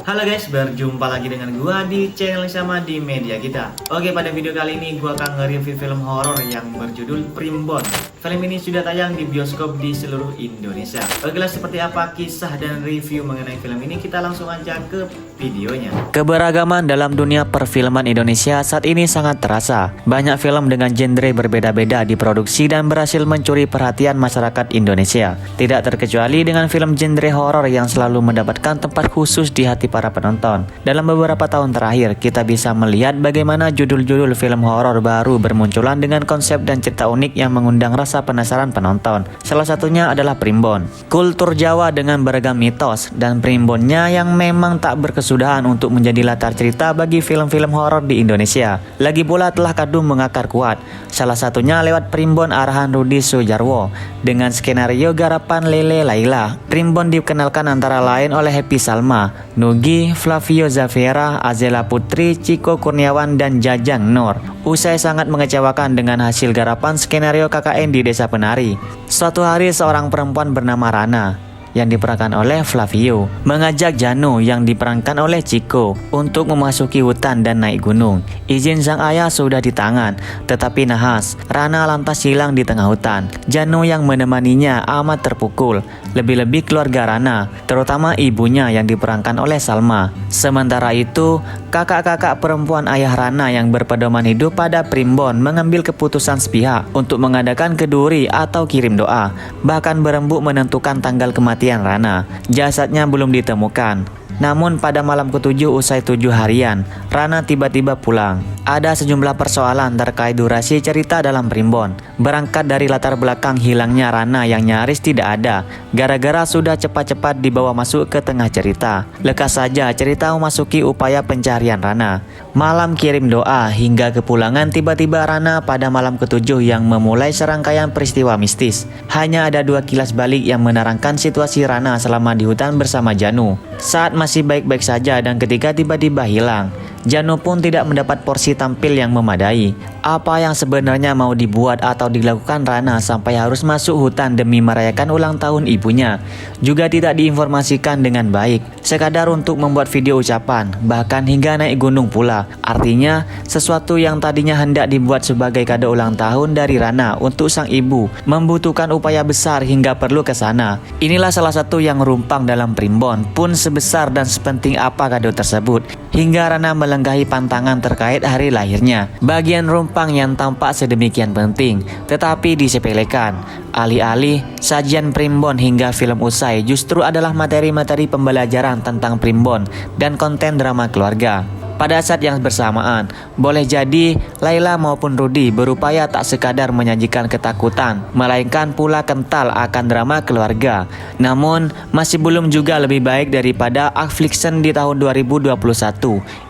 Halo guys, berjumpa lagi dengan gua di channel yang sama di media kita. Oke, pada video kali ini gua akan nge-review film horor yang berjudul Primbon. Film ini sudah tayang di bioskop di seluruh Indonesia. Oke lah, seperti apa kisah dan review mengenai film ini, kita langsung aja ke videonya. Keberagaman dalam dunia perfilman Indonesia saat ini sangat terasa. Banyak film dengan genre berbeda-beda diproduksi dan berhasil mencuri perhatian masyarakat Indonesia. Tidak terkecuali dengan film genre horor yang selalu mendapatkan tempat khusus di hati para penonton. Dalam beberapa tahun terakhir, kita bisa melihat bagaimana judul-judul film horor baru bermunculan dengan konsep dan cerita unik yang mengundang rasa penasaran penonton. Salah satunya adalah Primbon. Kultur Jawa dengan beragam mitos dan Primbonnya yang memang tak berkesudahan untuk menjadi latar cerita bagi film-film horor di Indonesia. Lagi pula telah kadung mengakar kuat. Salah satunya lewat Primbon arahan Rudi Sudjarwo dengan skenario garapan Lele Laila. Primbon dikenalkan antara lain oleh Happy Salma, Nugi, Flavio Zafira, Azela Putri, Ciko Kurniawan, dan Jajang Nur. Usai sangat mengecewakan dengan hasil garapan skenario KKN di Desa Penari. Suatu hari seorang perempuan bernama Rana yang diperankan oleh Flavio mengajak Janu yang diperankan oleh Ciko untuk memasuki hutan dan naik gunung. Izin sang ayah sudah di tangan, tetapi nahas. Rana lantas hilang di tengah hutan. Janu yang menemaninya amat terpukul, lebih-lebih keluarga Rana, terutama ibunya yang diperankan oleh Salma. Sementara itu, kakak-kakak perempuan ayah Rana yang berpedoman hidup pada Primbon mengambil keputusan sepihak untuk mengadakan keduri atau kirim doa, bahkan berembuk menentukan tanggal kematian Rana. Jasadnya belum ditemukan. Namun pada malam ke-7 usai 7 harian, Rana tiba-tiba pulang. Ada sejumlah persoalan terkait durasi cerita dalam Primbon. Berangkat dari latar belakang hilangnya Rana yang nyaris tidak ada, gara-gara sudah cepat-cepat dibawa masuk ke tengah cerita. Lekas saja cerita memasuki upaya pencarian Rana. Malam kirim doa hingga kepulangan tiba-tiba Rana pada malam ke-7 yang memulai serangkaian peristiwa mistis. Hanya ada 2 kilas balik yang menerangkan situasi Rana selama di hutan bersama Janu. Saat masih baik-baik saja dan ketika tiba-tiba hilang, Janu pun tidak mendapat porsi tampil yang memadai. Apa yang sebenarnya mau dibuat atau dilakukan Rana sampai harus masuk hutan demi merayakan ulang tahun ibunya juga tidak diinformasikan dengan baik. Sekadar untuk membuat video ucapan, bahkan hingga naik gunung pula. Artinya, sesuatu yang tadinya hendak dibuat sebagai kado ulang tahun dari Rana untuk sang ibu membutuhkan upaya besar hingga perlu ke sana. Inilah salah satu yang rumpang dalam Primbon. Pun sebesar dan sepenting apa kado tersebut, hingga Rana melengkahi pantangan terkait hari lahirnya. Bagian rumpang yang tampak sedemikian penting, tetapi disepelekan. Alih-alih sajian Primbon hingga film usai justru adalah materi-materi pembelajaran tentang Primbon dan konten drama keluarga. Pada saat yang bersamaan, boleh jadi Laila maupun Rudi berupaya tak sekadar menyajikan ketakutan, melainkan pula kental akan drama keluarga. Namun, masih belum juga lebih baik daripada Affliction di tahun 2021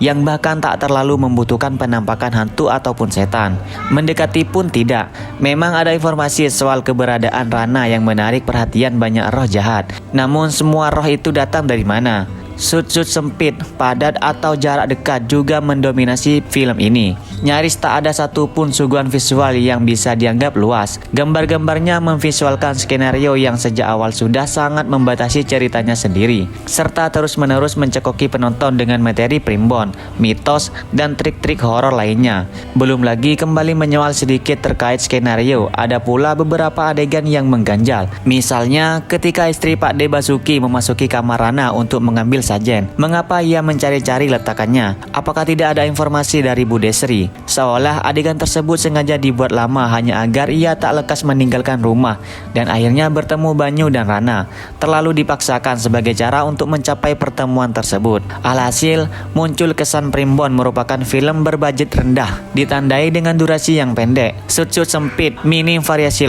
yang bahkan tak terlalu membutuhkan penampakan hantu ataupun setan. Mendekati pun tidak. Memang ada informasi soal keberadaan Rana yang menarik perhatian banyak roh jahat. Namun semua roh itu datang dari mana? Sud-sud sempit, padat atau jarak dekat juga mendominasi film ini. Nyaris tak ada satupun suguhan visual yang bisa dianggap luas. Gambar-gambarnya memvisualkan skenario yang sejak awal sudah sangat membatasi ceritanya sendiri, serta terus-menerus mencekoki penonton dengan materi Primbon, mitos, dan trik-trik horor lainnya. Belum lagi kembali menyoal sedikit terkait skenario, ada pula beberapa adegan yang mengganjal. Misalnya ketika istri Pak D Basuki memasuki kamar Rana untuk mengambil sajen. Mengapa ia mencari-cari letakannya? Apakah tidak ada informasi dari Bu Desri? Seolah adegan tersebut sengaja dibuat lama hanya agar ia tak lekas meninggalkan rumah dan akhirnya bertemu Banyu dan Rana. Terlalu dipaksakan sebagai cara untuk mencapai pertemuan tersebut. Alhasil, muncul kesan Primbon merupakan film berbudget rendah, ditandai dengan durasi yang pendek, sud-sud sempit, minim variasi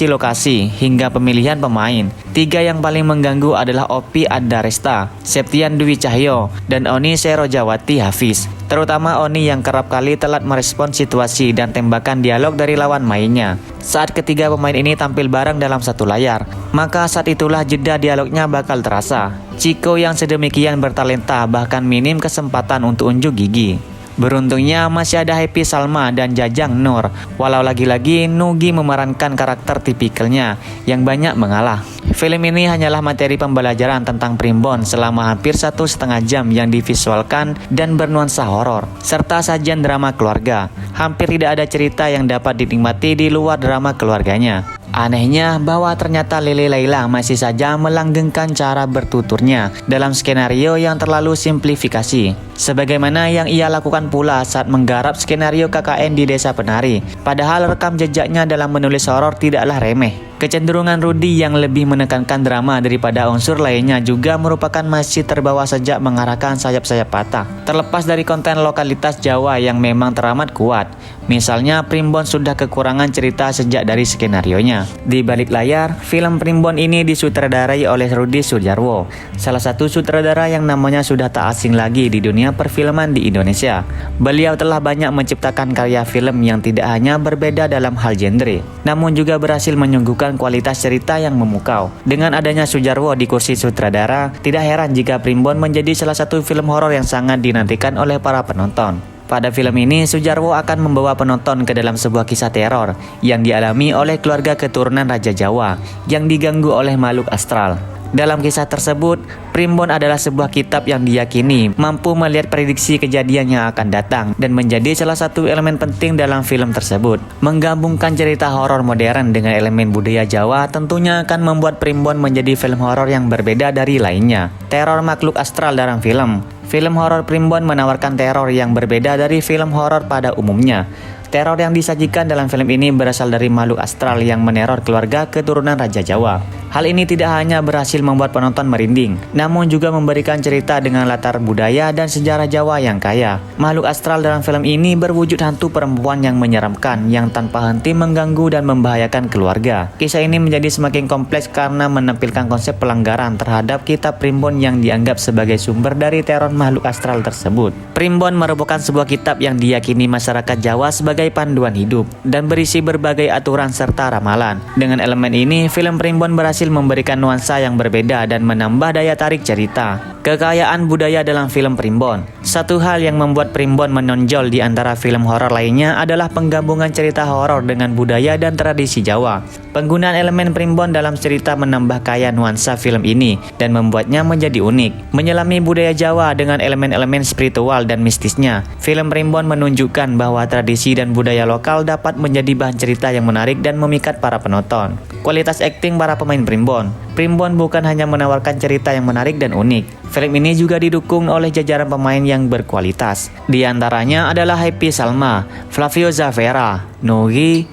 lokasi, hingga pemilihan pemain. 3 yang paling mengganggu adalah Opi Adaresta, Septian Dwi Cahyo, dan Oni Serojawati Hafiz. Terutama Oni yang kerap kali telat merespon situasi dan tembakan dialog dari lawan mainnya. Saat ketiga pemain ini tampil bareng dalam satu layar, maka saat itulah jeda dialognya bakal terasa. Ciko yang sedemikian bertalenta bahkan minim kesempatan untuk unjuk gigi. Beruntungnya masih ada Happy Salma dan Jajang Nur, walau lagi-lagi Nugi memerankan karakter tipikalnya yang banyak mengalah. Film ini hanyalah materi pembelajaran tentang primbon selama hampir 1,5 jam yang divisualkan dan bernuansa horor, serta sajian drama keluarga. Hampir tidak ada cerita yang dapat dinikmati di luar drama keluarganya. Anehnya bahwa ternyata Lily Laila masih saja melanggengkan cara bertuturnya dalam skenario yang terlalu simplifikasi, sebagaimana yang ia lakukan pula saat menggarap skenario KKN di Desa Penari. Padahal rekam jejaknya dalam menulis horor tidaklah remeh. Kecenderungan Rudy yang lebih menekankan drama daripada unsur lainnya juga merupakan masih terbawa sejak mengarahkan sayap-sayap patah. Terlepas dari konten lokalitas Jawa yang memang teramat kuat, misalnya Primbon sudah kekurangan cerita sejak dari skenarionya. Di balik layar, film Primbon ini disutradarai oleh Rudi Sudjarwo, salah satu sutradara yang namanya sudah tak asing lagi di dunia perfilman di Indonesia. Beliau telah banyak menciptakan karya film yang tidak hanya berbeda dalam hal genre, namun juga berhasil menyuguhkan kualitas cerita yang memukau. Dengan adanya Sudjarwo di kursi sutradara, tidak heran jika Primbon menjadi salah satu film horor yang sangat dinantikan oleh para penonton. Pada film ini, Sudjarwo akan membawa penonton ke dalam sebuah kisah teror yang dialami oleh keluarga keturunan Raja Jawa yang diganggu oleh makhluk astral. Dalam kisah tersebut, Primbon adalah sebuah kitab yang diyakini mampu melihat prediksi kejadian yang akan datang dan menjadi salah satu elemen penting dalam film tersebut. Menggabungkan cerita horor modern dengan elemen budaya Jawa tentunya akan membuat Primbon menjadi film horor yang berbeda dari lainnya. Teror makhluk astral dalam film. Film horor Primbon menawarkan teror yang berbeda dari film horor pada umumnya. Teror yang disajikan dalam film ini berasal dari makhluk astral yang meneror keluarga keturunan Raja Jawa. Hal ini tidak hanya berhasil membuat penonton merinding, namun juga memberikan cerita dengan latar budaya dan sejarah Jawa yang kaya. Makhluk astral dalam film ini berwujud hantu perempuan yang menyeramkan yang tanpa henti mengganggu dan membahayakan keluarga. Kisah ini menjadi semakin kompleks karena menampilkan konsep pelanggaran terhadap kitab Primbon yang dianggap sebagai sumber dari teror makhluk astral tersebut. Primbon merupakan sebuah kitab yang diyakini masyarakat Jawa sebagai panduan hidup dan berisi berbagai aturan serta ramalan. Dengan elemen ini, film Primbon berhasil memberikan nuansa yang berbeda dan menambah daya tarik cerita. Kekayaan budaya dalam film Primbon. Satu hal yang membuat Primbon menonjol di antara film horor lainnya adalah penggabungan cerita horor dengan budaya dan tradisi Jawa. Penggunaan elemen Primbon dalam cerita menambah kaya nuansa film ini dan membuatnya menjadi unik. Menyelami budaya Jawa dengan elemen-elemen spiritual dan mistisnya, film Primbon menunjukkan bahwa tradisi dan budaya lokal dapat menjadi bahan cerita yang menarik dan memikat para penonton. Kualitas akting para pemain Primbon. Primbon bukan hanya menawarkan cerita yang menarik dan unik. Film ini juga didukung oleh jajaran pemain yang berkualitas. Di antaranya adalah Happy Salma, Flavio Zavera, Nogi,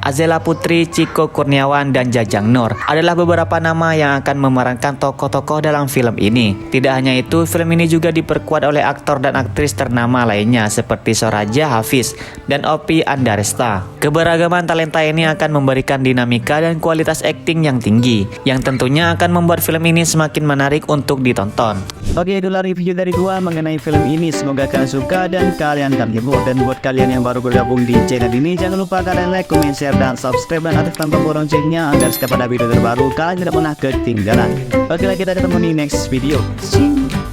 Azela Putri, Ciko Kurniawan, dan Jajang Nur adalah beberapa nama yang akan memerankan tokoh-tokoh dalam film ini. Tidak hanya itu, film ini juga diperkuat oleh aktor dan aktris ternama lainnya seperti Soraja Hafiz dan Opi Andaresta. Keberagaman talenta ini akan memberikan dinamika dan kualitas akting yang tinggi, yang tentunya akan membuat film ini semakin menarik untuk ditonton. Oke, itulah review dari gua mengenai film ini. Semoga kalian suka dan kalian terhibur. Dan buat kalian yang baru bergabung di channel ini, jangan lupa kalian like, comment, share, dan subscribe dan aktifkan tombol loncengnya agar setiap ada video terbaru kalian tidak pernah ketinggalan. Oke, kita ketemu di next video. See you.